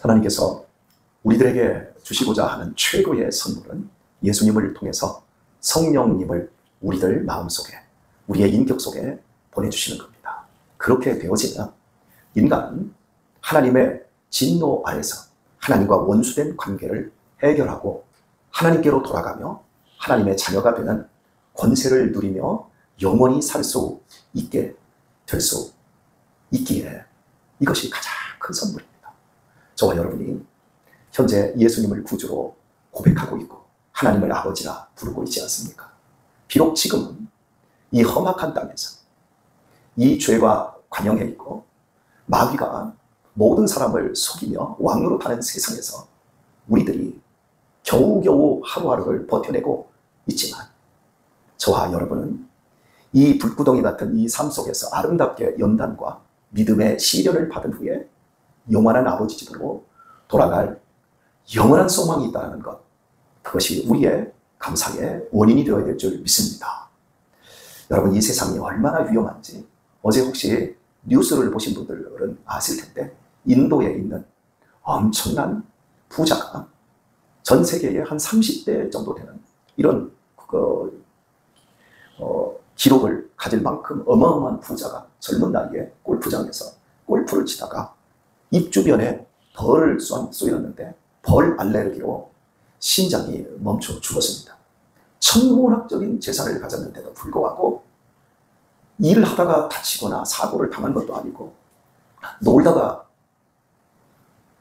하나님께서 우리들에게 주시고자 하는 최고의 선물은 예수님을 통해서 성령님을 우리들 마음속에, 우리의 인격 속에 보내주시는 겁니다. 그렇게 되어지면 인간은 하나님의 진노 아래서 하나님과 원수된 관계를 해결하고 하나님께로 돌아가며 하나님의 자녀가 되는 권세를 누리며 영원히 살 수 있게 될 수 있기에 이것이 가장 큰 선물입니다. 저와 여러분이 현재 예수님을 구주로 고백하고 있고 하나님을 아버지라 부르고 있지 않습니까? 비록 지금은 이 험악한 땅에서 이 죄가 관영해 있고 마귀가 모든 사람을 속이며 왕노릇하는 세상에서 우리들이 겨우겨우 하루하루를 버텨내고 있지만 저와 여러분은 이 불구덩이 같은 이 삶 속에서 아름답게 연단과 믿음의 시련을 받은 후에 영원한 아버지 집으로 돌아갈 영원한 소망이 있다는 것, 그것이 우리의 감사의 원인이 되어야 될 줄 믿습니다. 여러분, 이 세상이 얼마나 위험한지 어제 혹시 뉴스를 보신 분들은 아실 텐데 인도에 있는 엄청난 부자가 전 세계에 한 30대 정도 되는 이런 기록을 가질 만큼 어마어마한 부자가 젊은 나이에 골프장에서 골프를 치다가 입 주변에 벌을 쏘였는데 벌 알레르기로 심장이 멈춰 죽었습니다. 천문학적인 재산을 가졌는데도 불구하고 일을 하다가 다치거나 사고를 당한 것도 아니고 놀다가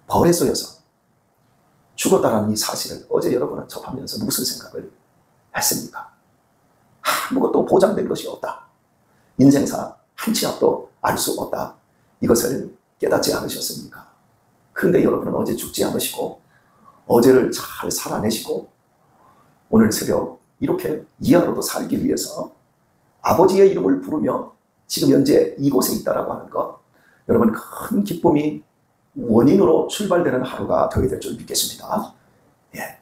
벌에 쏘여서 죽었다라는 이 사실을 어제 여러분은 접하면서 무슨 생각을 했습니까? 아무것도 보장된 것이 없다. 인생사 한 치 앞도 알 수 없다. 이것을 깨닫지 않으셨습니까? 그런데 여러분은 어제 죽지 않으시고 어제를 잘 살아내시고 오늘 새벽 이렇게 이하로도 살기 위해서 아버지의 이름을 부르며 지금 현재 이곳에 있다라고 하는 것, 여러분 큰 기쁨이 원인으로 출발되는 하루가 되어야 될 줄 믿겠습니다. 예.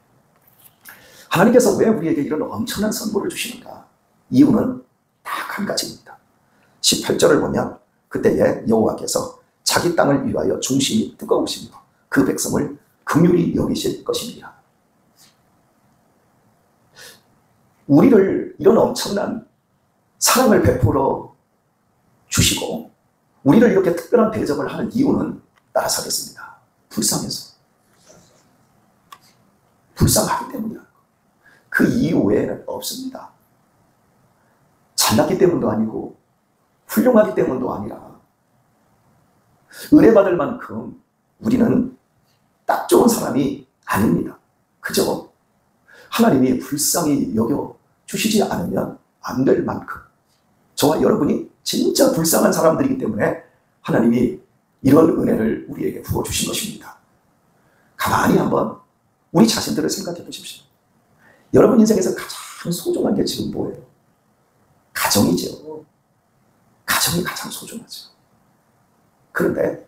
하나님께서 왜 우리에게 이런 엄청난 선물을 주시는가? 이유는 딱 한 가지입니다. 18절을 보면 그때에 여호와께서 자기 땅을 위하여 중심이 뜨거우시며 그 백성을 긍휼히 여기실 것입니다. 우리를 이런 엄청난 사랑을 베풀어 주시고 우리를 이렇게 특별한 대접을 하는 이유는 따라서겠습니다. 불쌍해서. 불쌍하기 때문이라는 것. 그 이유 외에는 없습니다. 잘났기 때문도 아니고 훌륭하기 때문도 아니라 은혜 받을 만큼 우리는 딱 좋은 사람이 아닙니다. 그저 하나님이 불쌍히 여겨 주시지 않으면 안 될 만큼 저와 여러분이 진짜 불쌍한 사람들이기 때문에 하나님이 이런 은혜를 우리에게 부어주신 것입니다. 가만히 한번 우리 자신들을 생각해 보십시오. 여러분 인생에서 가장 소중한 게 지금 뭐예요? 가정이죠. 가정이 가장 소중하죠. 그런데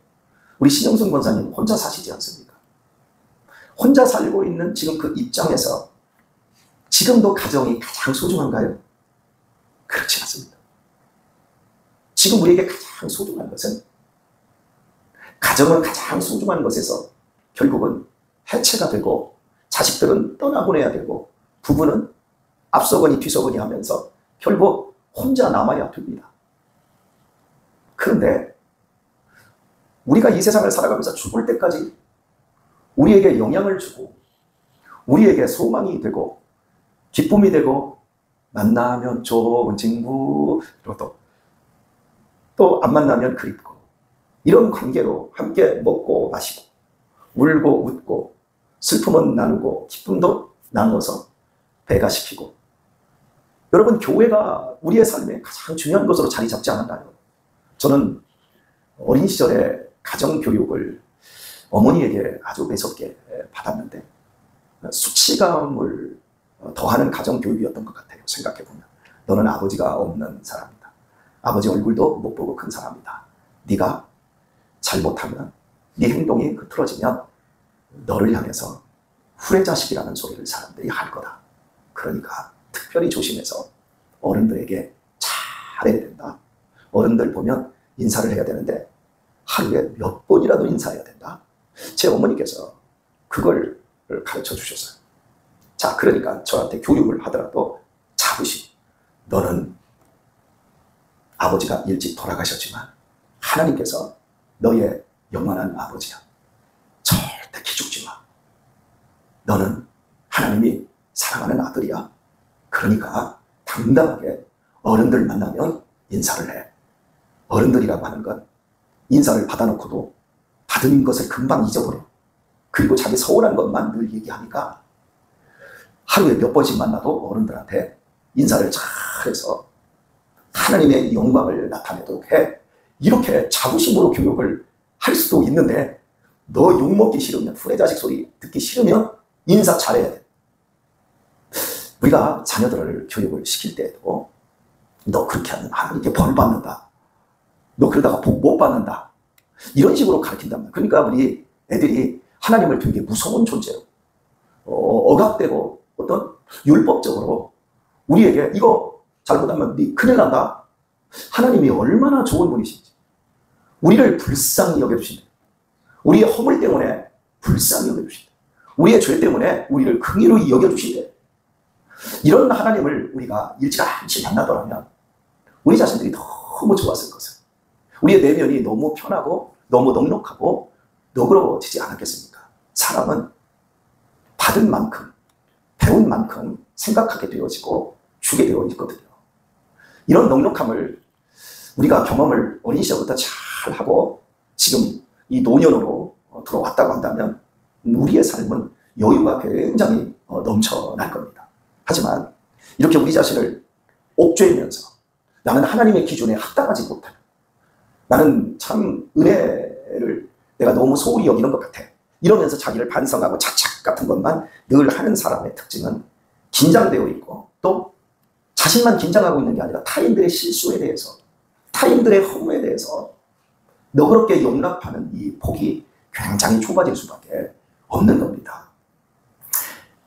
우리 신영순 권사님 혼자 사시지 않습니까? 혼자 살고 있는 지금 그 입장에서 지금도 가정이 가장 소중한가요? 그렇지 않습니다. 지금 우리에게 가장 소중한 것은 가정은 가장 소중한 것에서 결국은 해체가 되고 자식들은 떠나보내야 되고 부부는 앞서거니 뒤서거니 하면서 결국 혼자 남아야 됩니다. 그런데 우리가 이 세상을 살아가면서 죽을 때까지 우리에게 영향을 주고 우리에게 소망이 되고 기쁨이 되고 만나면 좋은 친구, 또 안 만나면 그립고 이런 관계로 함께 먹고 마시고 울고 웃고 슬픔은 나누고 기쁨도 나누어서 배가시키고, 여러분 교회가 우리의 삶에 가장 중요한 것으로 자리 잡지 않았나요? 저는 어린 시절에 가정교육을 어머니에게 아주 매섭게 받았는데 수치감을 더하는 가정교육이었던 것 같아요. 생각해보면 너는 아버지가 없는 사람이다. 아버지 얼굴도 못 보고 큰 사람이다. 네가 잘못하면 네 행동이 흐트러지면 너를 향해서 후레자식이라는 소리를 사람들이 할 거다. 그러니까 특별히 조심해서 어른들에게 잘해야 된다. 어른들 보면 인사를 해야 되는데 하루에 몇 번이라도 인사해야 된다. 제 어머니께서 그걸 가르쳐 주셨어요. 자, 그러니까 저한테 교육을 하더라도 자부심. 너는 아버지가 일찍 돌아가셨지만 하나님께서 너의 영원한 아버지야. 절대 기죽지 마. 너는 하나님이 사랑하는 아들이야. 그러니까 당당하게 어른들 만나면 인사를 해. 어른들이라고 하는 건 인사를 받아놓고도 받은 것을 금방 잊어버려. 그리고 자기 서운한 것만 늘 얘기하니까 하루에 몇 번씩 만나도 어른들한테 인사를 잘해서 하나님의 영광을 나타내도록 해. 이렇게 자부심으로 교육을 할 수도 있는데, 너 욕먹기 싫으면, 후레자식 소리 듣기 싫으면 인사 잘해야 돼. 우리가 자녀들을 교육을 시킬 때에도 너 그렇게 하면 하나님께 벌 받는다. 너 그러다가 복 못 받는다. 이런 식으로 가르친단 말이야. 그러니까 우리 애들이 하나님을 되게 무서운 존재로 억압되고 어떤 율법적으로 우리에게 이거 잘못하면 네 큰일 난다. 하나님이 얼마나 좋은 분이신지, 우리를 불쌍히 여겨주신다. 우리의 허물 때문에 불쌍히 여겨주신다. 우리의 죄 때문에 우리를 긍휼히 여겨주신다. 이런 하나님을 우리가 일찌감치 만나더라면 우리 자신들이 너무 좋았을 것을. 우리의 내면이 너무 편하고 너무 넉넉하고 너그러워지지 않았겠습니까? 사람은 받은 만큼, 배운 만큼 생각하게 되어지고 주게 되어 있거든요. 이런 넉넉함을 우리가 경험을 어린 시절부터 잘 하고 지금 이 노년으로 들어왔다고 한다면 우리의 삶은 여유가 굉장히 넘쳐날 겁니다. 하지만 이렇게 우리 자신을 옥죄면서 나는 하나님의 기준에 합당하지 못하는, 나는 참 은혜를 내가 너무 소홀히 여기는 것 같아, 이러면서 자기를 반성하고 착착 같은 것만 늘 하는 사람의 특징은 긴장되어 있고, 또 자신만 긴장하고 있는 게 아니라 타인들의 실수에 대해서, 타인들의 허물에 대해서 너그럽게 용납하는 이 폭이 굉장히 좁아질 수밖에 없는 겁니다.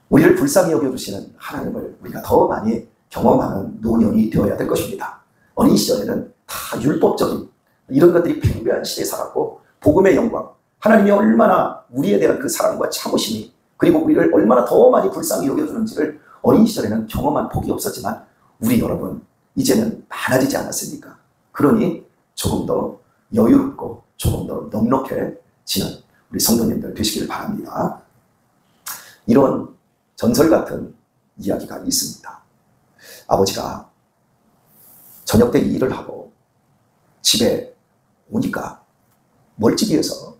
우리를 불쌍히 여겨주시는 하나님을 우리가 더 많이 경험하는 노년이 되어야 될 것입니다. 어린 시절에는 다 율법적인 이런 것들이 팽배한 시대에 살았고, 복음의 영광, 하나님이 얼마나 우리에 대한 그 사랑과 참으심이, 그리고 우리를 얼마나 더 많이 불쌍히 여겨주는지를 어린 시절에는 경험한 폭이 없었지만 우리 여러분 이제는 많아지지 않았습니까? 그러니 조금 더 여유롭고 조금 더 넉넉해지는 우리 성도님들 되시길 바랍니다. 이런 전설 같은 이야기가 있습니다. 아버지가 저녁 때 일을 하고 집에 오니까 멀찍이에서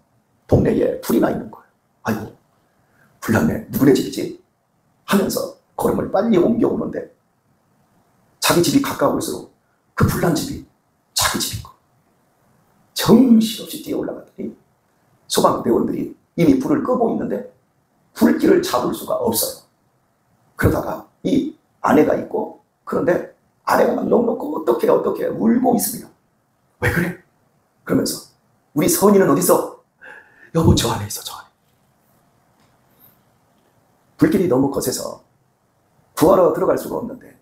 동네에 불이 나 있는 거예요. 아이고, 불났네, 누구네 집이지? 하면서 걸음을 빨리 옮겨오는데 자기 집이 가까울수록 그 불난 집이 자기 집인 거예요. 정신없이 뛰어 올라갔더니 소방대원들이 이미 불을 끄고 있는데 불길을 잡을 수가 없어요. 그러다가 이 아내가 있고, 그런데 아내가 막 넉넉고 어떻게 울고 있습니다. 왜 그래? 그러면서 우리 선이는 어디 있어? 여보, 저 안에 있어, 저 안에. 불길이 너무 거세서 구하러 들어갈 수가 없는데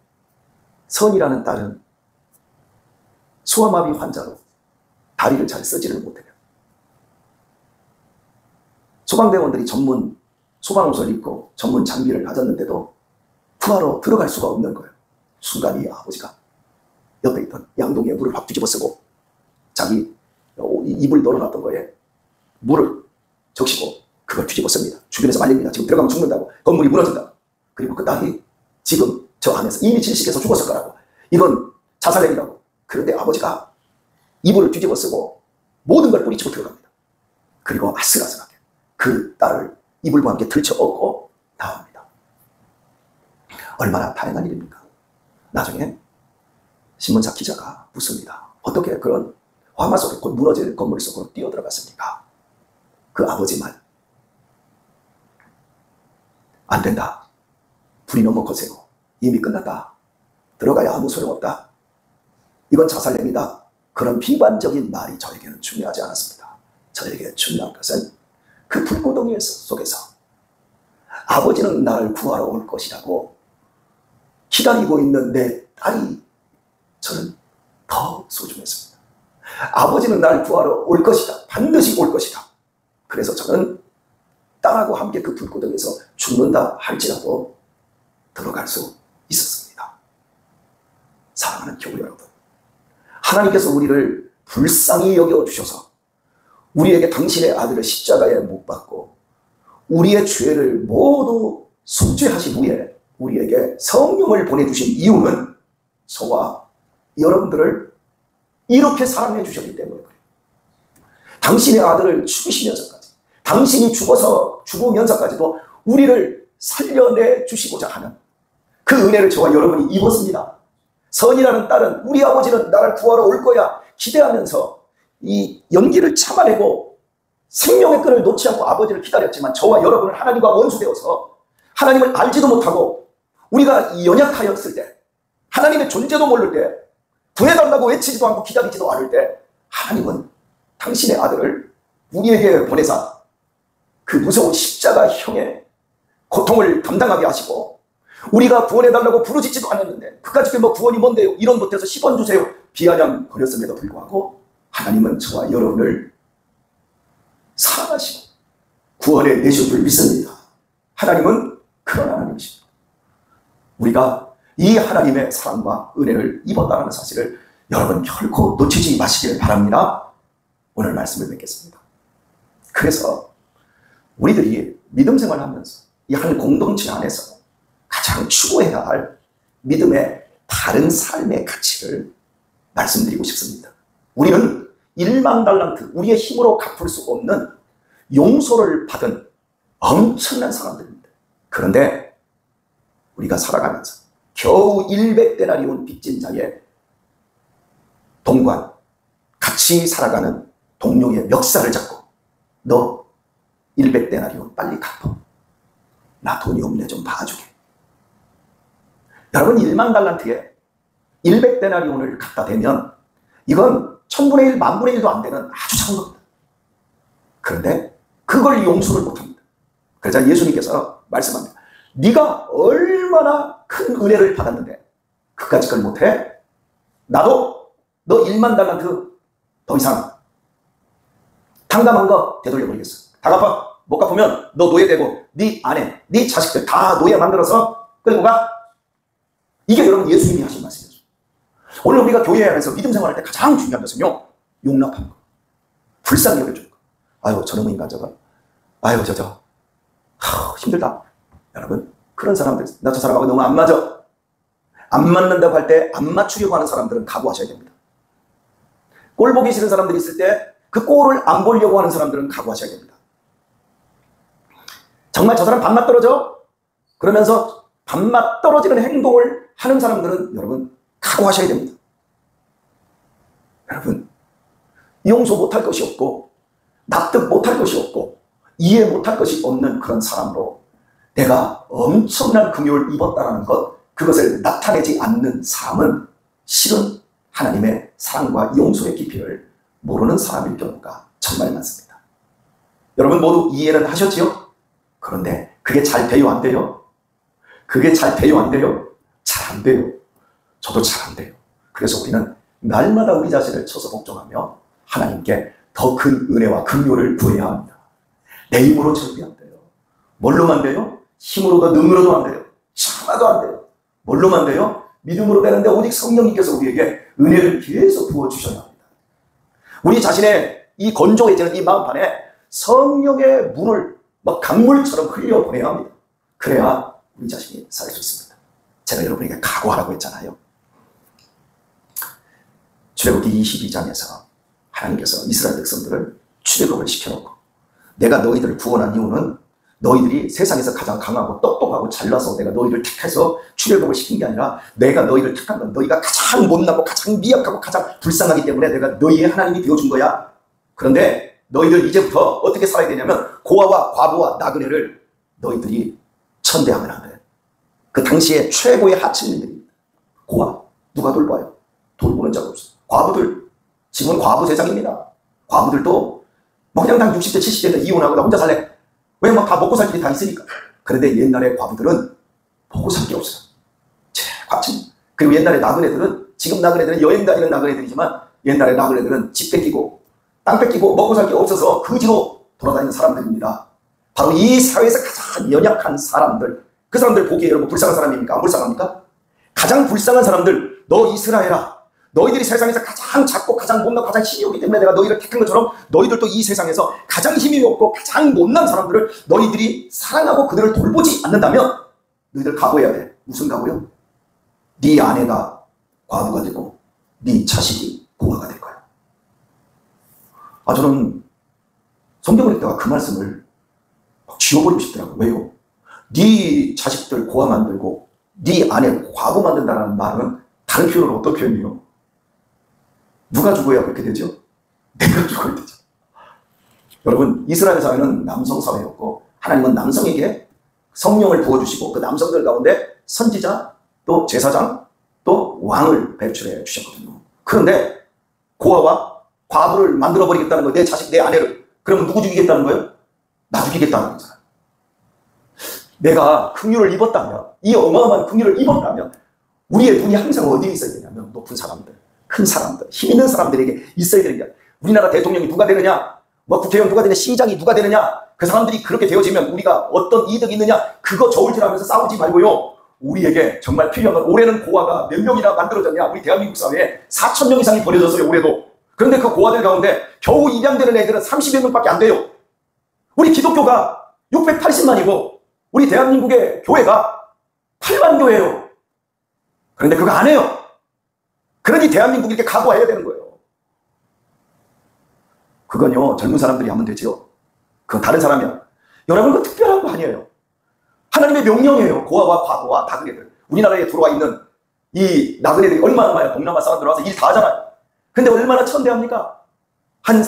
선이라는 딸은 소아마비 환자로 다리를 잘 쓰지를 못해요. 소방대원들이 전문 소방옷을 입고 전문 장비를 가졌는데도 구하러 들어갈 수가 없는 거예요. 순간 이 아버지가 옆에 있던 양동이에 물을 확 뒤집어 쓰고 자기 입을 널어놨던 거에 물을 적시고 그걸 뒤집어 씁니다. 주변에서 말립니다. 지금 들어가면 죽는다고, 건물이 무너진다고. 그리고 그 딸이 지금 저 안에서 이미 질식해서 죽었을 거라고, 이건 자살행위라고. 그런데 아버지가 이불을 뒤집어 쓰고 모든 걸 뿌리치고 들어갑니다. 그리고 아슬아슬하게 그 딸을 이불과 함께 들쳐업고 나옵니다. 얼마나 다행한 일입니까? 나중에 신문사 기자가 묻습니다. 어떻게 그런 화마 속에 곧 무너질 건물 속으로 뛰어들어갔습니까? 그 아버지 말, 안 된다. 불이 너무 거세고 이미 끝났다. 들어가야 아무 소용없다. 이건 자살행위다. 그런 비관적인 말이 저에게는 중요하지 않았습니다. 저에게 중요한 것은 그 불구덩이 속에서 아버지는 나를 구하러 올 것이라고 기다리고 있는 내 딸이 저는 더 소중했습니다. 아버지는 나를 구하러 올 것이다. 반드시 올 것이다. 그래서 저는 딸하고 함께 그 불구덩이에서 죽는다 할지라도 들어갈 수 있었습니다. 사랑하는 교우 여러분, 하나님께서 우리를 불쌍히 여겨주셔서 우리에게 당신의 아들을 십자가에 못 박고 우리의 죄를 모두 속죄하신 후에 우리에게 성령을 보내주신 이유는 저와 여러분들을 이렇게 사랑해 주셨기 때문에 그래요. 당신의 아들을 죽이시면서까지, 당신이 죽으면서까지도 우리를 살려내 주시고자 하는 그 은혜를 저와 여러분이 입었습니다. 선이라는 딸은, 우리 아버지는 나를 구하러 올 거야 기대하면서 이 연기를 참아내고 생명의 끈을 놓지 않고 아버지를 기다렸지만, 저와 여러분은 하나님과 원수되어서 하나님을 알지도 못하고 우리가 연약하였을 때, 하나님의 존재도 모를 때, 구해달라고 외치지도 않고 기다리지도 않을 때, 하나님은 당신의 아들을 우리에게 보내사 그 무서운 십자가형의 고통을 감당하게 하시고, 우리가 구원해달라고 부르짖지도 않았는데 그까짓 뭐 구원이 뭔데요, 이런 못해서 10원 주세요 비아냥거렸음에도 불구하고 하나님은 저와 여러분을 사랑하시고 구원해 내신 줄 믿습니다. 하나님은 그런 하나님이십니다. 우리가 이 하나님의 사랑과 은혜를 입었다는 사실을 여러분 결코 놓치지 마시길 바랍니다. 오늘 말씀을 맺겠습니다. 그래서 우리들이 믿음 생활하면서 이 한 공동체 안에서 가장 추구해야 할 믿음의 바른 삶의 가치를 말씀드리고 싶습니다. 우리는 1만 달란트, 우리의 힘으로 갚을 수 없는 용서를 받은 엄청난 사람들입니다. 그런데 우리가 살아가면서 겨우 100데나리온 빚진 자의 동관, 같이 살아가는 동료의 멱살을 잡고 너 100데나리온 빨리 갚아. 나 돈이 없네 좀 봐주게. 여러분 1만 달란트에 100데나리온을 갖다 대면 이건 1000분의 1, 10,000분의 1도 안 되는 아주 작은 겁니다. 그런데 그걸 용서를 못합니다. 그래서 예수님께서 말씀합니다. 네가 얼마나 큰 은혜를 받았는데 그까짓 걸 못해? 나도 너 1만 달란트 더 이상 탕감한 거 되돌려버리겠어. 다 갚아. 못 갚으면 너 노예되고 네 아내, 네 자식들 다 노예 만들어서 끌고 가. 이게 여러분 예수님이 하신 말씀이죠. 오늘 우리가 교회 안에서 믿음 생활할 때 가장 중요한 것은요, 용납하는 거, 불쌍히 여겨주는 거. 아유 저놈의 인간 저거, 아유 저저 힘들다. 여러분 그런 사람들, 나 저 사람하고 너무 안 맞아, 안 맞는다고 할 때 안 맞추려고 하는 사람들은 각오하셔야 됩니다. 꼴 보기 싫은 사람들이 있을 때 그 꼴을 안 보려고 하는 사람들은 각오하셔야 됩니다. 정말 저 사람 밥맛 떨어져? 그러면서 밥맛 떨어지는 행동을 하는 사람들은 여러분 각오하셔야 됩니다. 여러분 용서 못할 것이 없고 납득 못할 것이 없고 이해 못할 것이 없는 그런 사람으로 내가 엄청난 긍휼을 입었다는 것, 그것을 나타내지 않는 사람은 실은 하나님의 사랑과 용서의 깊이를 모르는 사람일 경우가 정말 많습니다. 여러분 모두 이해는 하셨지요? 그런데 그게 잘 돼요, 안 돼요? 그게 잘 돼요, 안 돼요? 잘 안 돼요. 저도 잘 안 돼요. 그래서 우리는 날마다 우리 자신을 쳐서 복종하며 하나님께 더 큰 은혜와 긍휼을 구해야 합니다. 내 힘으로 절대 안 돼요. 뭘로만 돼요? 힘으로도 능으로도 안 돼요. 하나도 안 돼요. 뭘로만 돼요? 믿음으로 되는데 오직 성령님께서 우리에게 은혜를 계속 부어주셔야 합니다. 우리 자신의 이 건조해지는 이 마음판에 성령의 물을 막 강물처럼 흘려보내야 합니다. 그래야 우리 자신이 살 수 있습니다. 제가 여러분에게 각오하라고 했잖아요. 출애굽기 22장에서 하나님께서 이스라엘 백성들을 출애굽을 시켜놓고, 내가 너희들을 구원한 이유는 너희들이 세상에서 가장 강하고 똑똑하고 잘나서 내가 너희를 택해서 출애굽을 시킨 게 아니라, 내가 너희를 택한 건 너희가 가장 못나고 가장 미약하고 가장 불쌍하기 때문에 내가 너희의 하나님이 되어준 거야. 그런데 너희들 이제부터 어떻게 살아야 되냐면, 고아와 과부와 나그네를 너희들이 천대하면 안 돼. 그 당시에 최고의 하층민들입니다. 고아 누가 돌봐요? 돌보는 자가 없어. 과부들, 지금은 과부 세상입니다. 과부들도 뭐 그냥 다 60대 70대인데 이혼하고 나 혼자 살래. 왜 뭐 다 먹고 살 길이 다 있으니까. 그런데 옛날에 과부들은 먹고 살 게 없어요. 과층. 그리고 옛날에 나그네들은, 지금 나그네들은 여행 다니는 나그네들이지만 옛날에 나그네들은 집 뺏기고 땅 뺏기고 먹고 살 게 없어서 그지로 돌아다니는 사람들입니다. 바로 이 사회에서 가장 연약한 사람들, 그 사람들 보기에 여러분 불쌍한 사람입니까? 안 불쌍합니까? 가장 불쌍한 사람들, 너 이스라엘아, 너희들이 세상에서 가장 작고 가장 못나고 가장 힘이 없기 때문에 내가 너희를 택한 것처럼 너희들도 이 세상에서 가장 힘이 없고 가장 못난 사람들을 너희들이 사랑하고 그들을 돌보지 않는다면 너희들 각오해야 돼. 무슨 각오요? 네 아내가 과부가 되고 네 자식이 고아가 될 거야. 저는 성경을 읽다가 그 말씀을 막 지워버리고 싶더라고요. 왜요? 네 자식들 고아 만들고 네 아내 과부 만든다는 말은 다른 표현으로 어떤 표현이에요? 누가 죽어야 그렇게 되죠? 내가 죽어야 되죠. 여러분, 이스라엘 사회는 남성 사회였고 하나님은 남성에게 성령을 부어주시고 그 남성들 가운데 선지자, 또 제사장, 또 왕을 배출해 주셨거든요. 그런데 고아와 과부를 만들어버리겠다는 거예요. 내 자식, 내 아내를. 그러면 누구 죽이겠다는 거예요? 나 죽이겠다는 거잖아요. 내가 긍휼을 입었다면, 이 어마어마한 긍휼을 입었다면 우리의 눈이 항상 어디에 있어야 되냐면 높은 사람들, 큰 사람들, 힘 있는 사람들에게 있어야 되는 게, 우리나라 대통령이 누가 되느냐, 뭐 국회의원 누가 되느냐, 시장이 누가 되느냐, 그 사람들이 그렇게 되어지면 우리가 어떤 이득이 있느냐, 그거 저울질하면서 싸우지 말고요. 우리에게 정말 필요한 건, 올해는 고아가 몇 명이나 만들어졌냐? 우리 대한민국 사회에 4,000명 이상이 버려졌어요, 올해도. 그런데 그 고아들 가운데 겨우 입양되는 애들은 30여 명밖에 안 돼요. 우리 기독교가 680만이고 우리 대한민국의 교회가 8만 교회예요. 그런데 그거 안 해요. 그러니 대한민국이 이렇게 각오해야 되는 거예요. 그건요, 젊은 사람들이 하면 되죠. 그건 다른 사람이야. 여러분, 그건 특별한 거 아니에요. 하나님의 명령이에요. 고아와 과부와 작은 애들. 우리나라에 들어와 있는 이 나그네들이 얼마나 많아요. 동남아 사람들 와서 일 다 하잖아요. 근데 얼마나 천대합니까?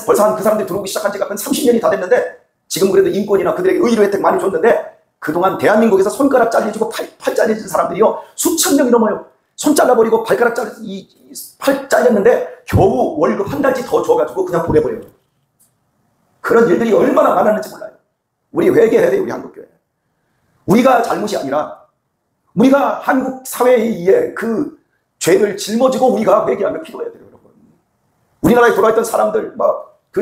벌써 그 사람들이 들어오기 시작한 지가 한 30년이 다 됐는데, 지금 그래도 인권이나 그들에게 의료 혜택 많이 줬는데, 그동안 대한민국에서 손가락 잘려지고 팔 잘려진 사람들이요, 수천 명이 넘어요. 손 잘라버리고 발가락 팔 잘렸는데 겨우 월급 한 달치 더 줘가지고 그냥 보내버려요. 그런 일들이 얼마나 많았는지 몰라요. 우리 회개해야 돼요, 우리 한국교회. 우리가 잘못이 아니라 우리가 한국 사회의 그 죄를 짊어지고 우리가 회개하며 기도해야 돼요, 여러분. 우리나라에 돌아있던 사람들,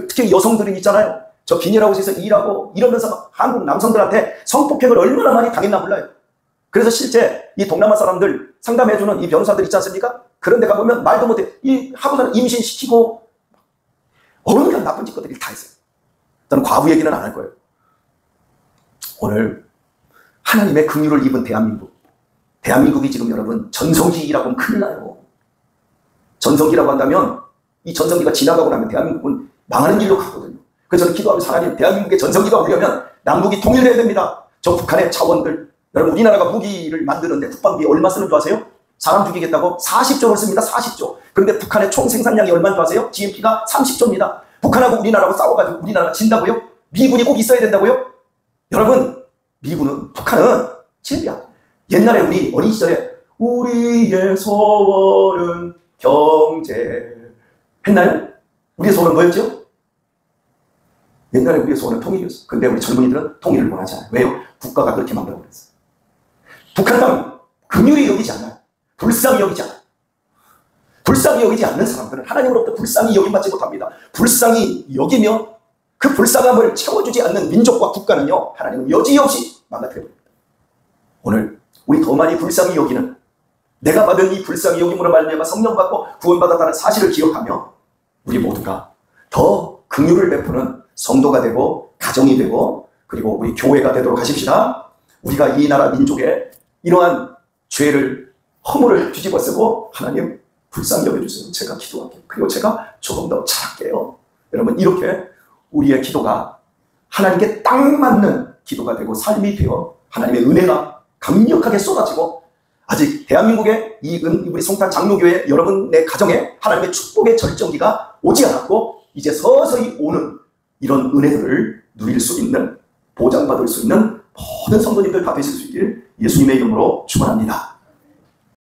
특히 여성들이 있잖아요. 저 비닐하우스에서 일하고 이러면서 한국 남성들한테 성폭행을 얼마나 많이 당했나 몰라요. 그래서 실제 이 동남아 사람들 상담해주는 이 변호사들 있지 않습니까? 그런 데 가보면 말도 못해. 이 하고서는 임신시키고 온갖 나쁜 짓거들이 다 있어요. 저는 과부 얘기는 안 할 거예요. 오늘 하나님의 긍휼을 입은 대한민국이 지금 여러분 전성기라고 하면 큰일 나요. 전성기라고 한다면 이 전성기가 지나가고 나면 대한민국은 망하는 길로 가거든요. 그래서 저는 기도하면서 하나님, 대한민국의 전성기가 오려면 남북이 통일해야 됩니다. 저 북한의 차원들, 여러분 우리나라가 무기를 만드는데 국방비에 얼마 쓰는 줄 아세요? 사람 죽이겠다고 40조를 씁니다. 40조. 그런데 북한의 총 생산량이 얼마인 줄 아세요? GNP가 30조입니다. 북한하고 우리나라하고 싸워가지고 우리나라가 진다고요? 미군이 꼭 있어야 된다고요? 여러분, 북한은 진리야. 옛날에 우리 어린 시절에 우리의 소원은 경제 했나요? 우리의 소원은 뭐였죠? 옛날에 우리의 소원은 통일이었어. 근데 우리 젊은이들은 통일을 원하지 않아요. 왜요? 국가가 그렇게 만들어버렸어요. 북한 땅 긍휼히 여기지 않아요. 불쌍히 여기지 않아요. 불쌍히 여기지 않는 사람들은 하나님으로부터 불쌍히 여김받지 못합니다. 불쌍히 여기며 그 불쌍함을 채워주지 않는 민족과 국가는요, 하나님은 여지없이 망가뜨려버립니다. 오늘 우리 더 많이 불쌍히 여기는, 내가 받은 이 불쌍히 여김으로 말미암아 성령 받고 구원받았다는 사실을 기억하며 우리 모두가 더 긍휼을 베푸는 성도가 되고 가정이 되고 그리고 우리 교회가 되도록 하십시다. 우리가 이 나라 민족의 이러한 죄를, 허물을 뒤집어 쓰고 하나님 불쌍히 여겨주세요. 제가 기도할게요. 그리고 제가 조금 더 잘할게요. 여러분, 이렇게 우리의 기도가 하나님께 딱 맞는 기도가 되고 삶이 되어 하나님의 은혜가 강력하게 쏟아지고, 아직 대한민국의 우리 송탄 장로교회 여러분의 가정에 하나님의 축복의 절정기가 오지 않았고 이제 서서히 오는 이런 은혜들을 누릴 수 있는, 보장받을 수 있는 모든 성도님들 다 되실 수 있기를 예수님의 이름으로 축원합니다.